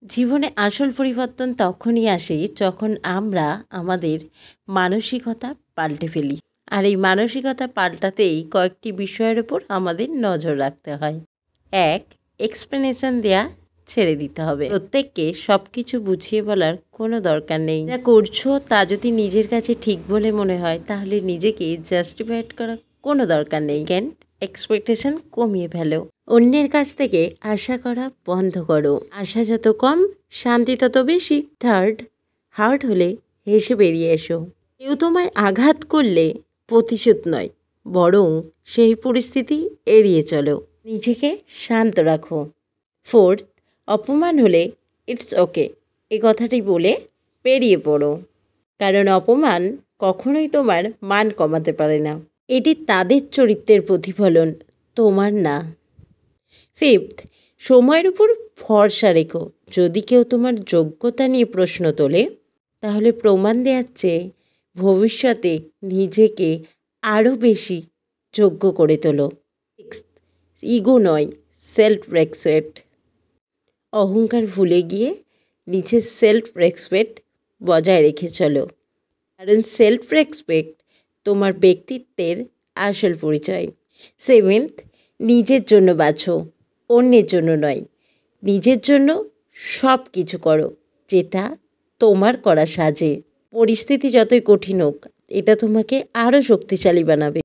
জীবনে আসল পরিবর্তন তখনই আসে যখন আমরা আমাদের মানসিকতা পাল্টে ফেলি। আর এই মানসিকতা পাল্টাতেই কয়েকটি বিষয়ের উপর আমাদের নজর রাখতে হয়। এক, এক্সপ্লেনেশন দেয়া ছেড়ে দিতে হবে। প্রত্যেককে সব কিছু বুঝিয়ে বলার কোনো দরকার নেই। যা করছো তা যদি নিজের কাছে ঠিক বলে মনে হয় তাহলে নিজেকে জাস্টিফাইড করা কোনো দরকার নেই। সেকেন্ড, এক্সপেকটেশন কমিয়ে ফেলো। অন্যের কাছ থেকে আশা করা বন্ধ করো। আশা যত কম, শান্তি তত বেশি। থার্ড, হার্ট হলে হেসে বেরিয়ে এসো। কেউ তোমায় আঘাত করলে প্রতিশোধ নয়, বরং সেই পরিস্থিতি এড়িয়ে চলো। নিজেকে শান্ত রাখো। ফোর্থ, অপমান হলে ইটস ওকে এই কথাটি বলে পেরিয়ে পড়ো, কারণ অপমান কখনোই তোমার মান কমাতে পারে না। এটি তাদের চরিত্রের প্রতিফলন, তোমার না। ফিফথ, সময়ের উপর ভরসা রেখো। যদি কেউ তোমার যোগ্যতা নিয়ে প্রশ্ন তোলে তাহলে প্রমাণ দেওয়ার চেয়ে ভবিষ্যতে নিজেকে আরও বেশি যোগ্য করে তোলো। সিক্সথ, ইগো নয়, সেলফ রেসপেক্ট। অহংকার ভুলে গিয়ে নিজের সেলফ রেসপেক্ট বজায় রেখে চলো, কারণ সেলফ রেসপেক্ট তোমার ব্যক্তিত্বের আসল পরিচয়। সেভেন্থ, নিজের জন্য বাঁচো, অন্যের জন্য নয়। নিজের জন্য সব কিছু করো যেটা তোমার করা সাজে। পরিস্থিতি যতই কঠিন হোক, এটা তোমাকে আরও শক্তিশালী বানাবে।